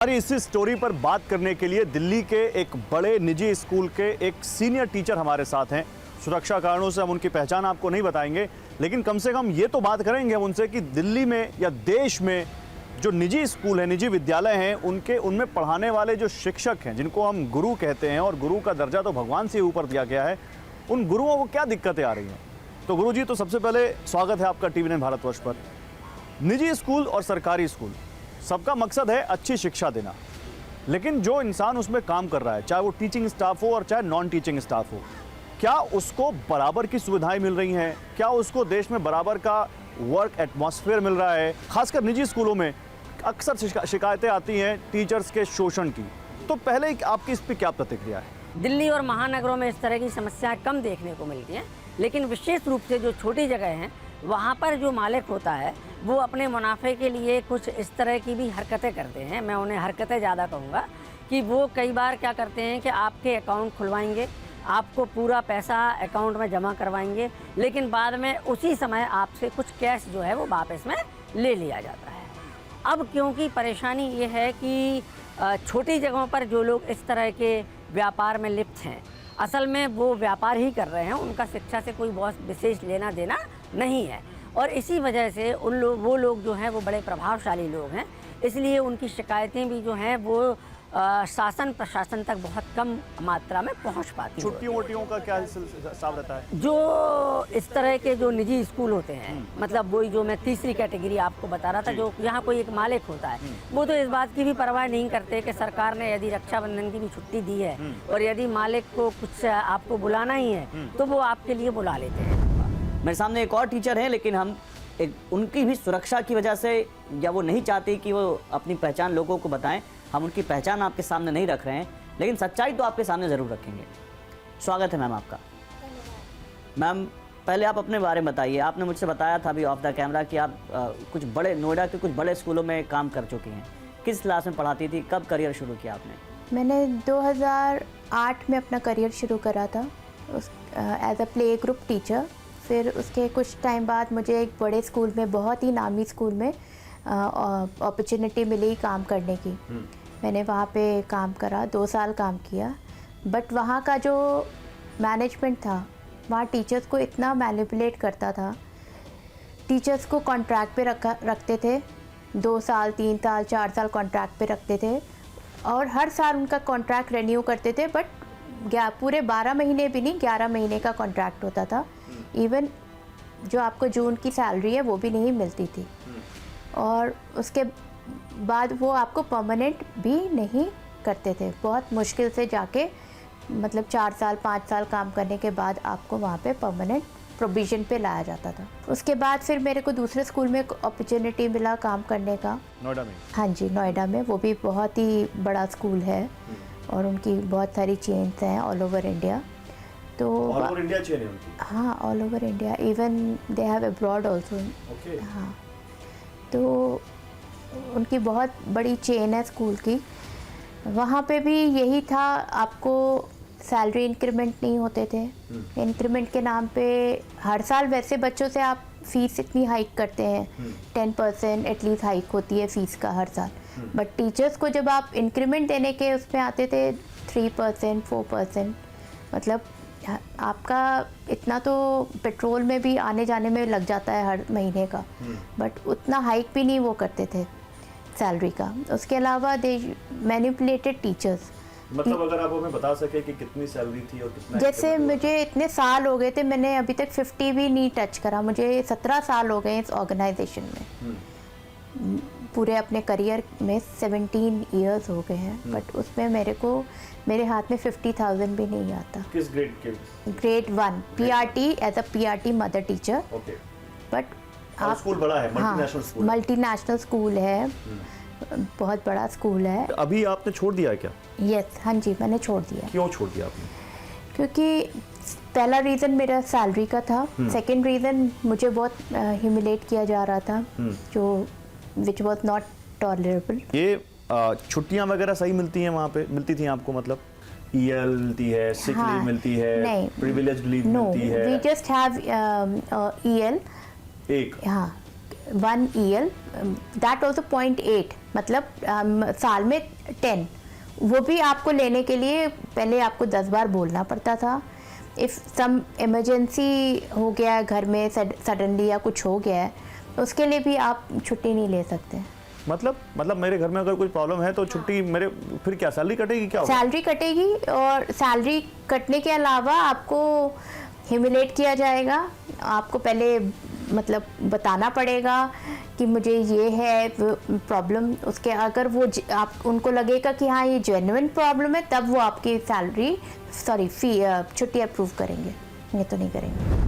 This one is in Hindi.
हमारी इसी स्टोरी पर बात करने के लिए दिल्ली के एक बड़े निजी स्कूल के एक सीनियर टीचर हमारे साथ हैं। सुरक्षा कारणों से हम उनकी पहचान आपको नहीं बताएंगे, लेकिन कम से कम ये तो बात करेंगे हम उनसे कि दिल्ली में या देश में जो निजी स्कूल हैं, निजी विद्यालय हैं, उनमें पढ़ाने वाले जो शिक्षक हैं, जिनको हम गुरु कहते हैं और गुरु का दर्जा तो भगवान से ऊपर दिया गया है, उन गुरुओं को क्या दिक्कतें आ रही हैं। तो गुरु जी, तो सबसे पहले स्वागत है आपका TV9 भारतवर्ष पर। निजी स्कूल और सरकारी स्कूल, सबका मकसद है अच्छी शिक्षा देना, लेकिन जो इंसान उसमें काम कर रहा है, चाहे वो टीचिंग स्टाफ हो और चाहे नॉन टीचिंग स्टाफ हो, क्या उसको बराबर की सुविधाएं मिल रही हैं? क्या उसको देश में बराबर का वर्क एटमॉस्फेयर मिल रहा है? खासकर निजी स्कूलों में अक्सर शिकायतें आती हैं टीचर्स के शोषण की। तो पहले आपकी इस पर क्या प्रतिक्रिया है? दिल्ली और महानगरों में इस तरह की समस्याएं कम देखने को मिलती हैं, लेकिन विशेष रूप से जो छोटी जगह हैं वहाँ पर जो मालिक होता है वो अपने मुनाफे के लिए कुछ इस तरह की भी हरकतें करते हैं। मैं उन्हें हरकतें ज़्यादा कहूँगा कि वो कई बार क्या करते हैं कि आपके अकाउंट खुलवाएंगे, आपको पूरा पैसा अकाउंट में जमा करवाएंगे, लेकिन बाद में उसी समय आपसे कुछ कैश जो है वो वापस में ले लिया जाता है। अब क्योंकि परेशानी ये है कि छोटी जगहों पर जो लोग इस तरह के व्यापार में लिप्त हैं, असल में वो व्यापार ही कर रहे हैं, उनका शिक्षा से कोई बहुत विशेष लेना देना नहीं है, और इसी वजह से वो लोग जो हैं वो बड़े प्रभावशाली लोग हैं, इसलिए उनकी शिकायतें भी जो हैं वो शासन प्रशासन तक बहुत कम मात्रा में पहुंच पाती है। छुट्टियों वोटियों का क्या हिसाब रहता है? जो इस तरह के जो निजी स्कूल होते हैं, मतलब वही जो मैं तीसरी कैटेगरी आपको बता रहा था, जो यहाँ कोई एक मालिक होता है, वो तो इस बात की भी परवाह नहीं करते कि सरकार ने यदि रक्षाबंधन की भी छुट्टी दी है और यदि मालिक को कुछ आपको बुलाना ही है तो वो आपके लिए बुला लेते हैं। मेरे सामने एक और टीचर है, लेकिन हम उनकी भी सुरक्षा की वजह से, या वो नहीं चाहती कि वो अपनी पहचान लोगों को बताएं, हम उनकी पहचान आपके सामने नहीं रख रहे हैं, लेकिन सच्चाई तो आपके सामने ज़रूर रखेंगे। स्वागत है मैम आपका। मैम, पहले आप अपने बारे में बताइए। आपने मुझसे बताया था अभी ऑफ द कैमरा कि आप कुछ बड़े नोएडा के कुछ बड़े स्कूलों में काम कर चुकी हैं। किस क्लास में पढ़ाती थी? कब करियर शुरू किया आपने? मैंने 2008 में अपना करियर शुरू करा था as a play group teacher. फिर उसके कुछ टाइम बाद मुझे एक बड़े स्कूल में, बहुत ही नामी स्कूल में अपॉर्चुनिटी मिली काम करने की। मैंने वहाँ पे काम करा, 2 साल काम किया, बट वहाँ का जो मैनेजमेंट था, वहाँ टीचर्स को इतना मैनिपुलेट करता था। टीचर्स को कॉन्ट्रैक्ट पे रखते थे, 2 साल 3 साल 4 साल कॉन्ट्रैक्ट पे रखते थे, और हर साल उनका कॉन्ट्रैक्ट रिन्यू करते थे, बट पूरे 12 महीने भी नहीं, 11 महीने का कॉन्ट्रैक्ट होता था। इवन जो आपको जून की सैलरी है वो भी नहीं मिलती थी, और उसके बाद वो आपको परमानेंट भी नहीं करते थे। बहुत मुश्किल से जाके, मतलब 4 साल 5 साल काम करने के बाद आपको वहाँ पे परमानेंट प्रोविज़न पे लाया जाता था। उसके बाद फिर मेरे को दूसरे स्कूल में अपॉर्चुनिटी मिला काम करने का, नोएडा में। हाँ जी, नोएडा में। वो भी बहुत ही बड़ा स्कूल है और उनकी बहुत सारी चेन्स हैं ऑल ओवर इंडिया। तो ऑल ओवर इंडिया चेन है उनकी? हाँ, all over India, even they have abroad also. हाँ, तो उनकी बहुत बड़ी चेन है स्कूल की। वहाँ पे भी यही था, आपको सैलरी इंक्रीमेंट नहीं होते थे। इंक्रीमेंट के नाम पे हर साल वैसे बच्चों से आप फीस इतनी हाइक करते हैं, 10% एटलीस्ट हाइक होती है फीस का हर साल, बट टीचर्स को जब आप इंक्रीमेंट देने के उसमें आते थे 3% 4%, मतलब आपका इतना तो पेट्रोल में भी आने जाने में लग जाता है हर महीने का, बट उतना हाइक भी नहीं वो करते थे सैलरी का। उसके अलावा दे मैनिपुलेटेड टीचर्स। मतलब अगर आप हमें बता सके कि कितनी सैलरी थी और कितना? जैसे मुझे इतने साल हो गए थे, मैंने अभी तक 50 भी नहीं टच करा। मुझे 17 साल हो गए इस ऑर्गेनाइजेशन में। पूरे अपने करियर में 17 इयर्स हो गए हैं, बट उसमें मेरे हाथ में 50,000 भी नहीं आता। किस ग्रेड के? Grade 1 PRT, as a PRT mother teacher. Okay. But आप स्कूल बड़ा है, मल्टीनेशनल स्कूल? मल्टीनेशनल स्कूल है, बहुत बड़ा स्कूल है। अभी आपने छोड़ दिया है क्या? यस, हाँ जी, मैंने छोड़ दिया। क्यों छोड़ दिया आपने? क्योंकि पहला रीज़न मेरा सैलरी का था, सेकंड रीज़न मुझे बहुत ह्यूमिलेट किया जा रहा था, जो विच वॉज नॉट टॉलरेबल। ये छुट्टियां वगैरह सही मिलती हैं वहाँ पे? मिलती थी आपको? मतलब EL मिलती है, सिक लीव मिलती है, प्रिविलेज्ड लीव मिलती है? We just have EL। एक? हाँ, 1 EL, दैट ऑल्सो 0.8, मतलब साल में 10, वो भी आपको लेने के लिए पहले आपको 10 बार बोलना पड़ता था। इफ़ सम इमरजेंसी हो गया है घर में सडनली या कुछ हो गया है, उसके लिए भी आप छुट्टी नहीं ले सकते। मतलब मेरे घर में अगर कोई प्रॉब्लम है तो छुट्टी मेरे, फिर क्या सैलरी कटेगी, क्या होगा? सैलरी कटेगी, और सैलरी कटने के अलावा आपको ह्यूमिलेट किया जाएगा। आपको पहले मतलब बताना पड़ेगा कि मुझे ये है प्रॉब्लम, उसके अगर वो आप उनको लगेगा कि हाँ ये जेन्युइन प्रॉब्लम है, तब वो आपकी सैलरी फी छुट्टी अप्रूव करेंगे, ये तो नहीं करेंगे।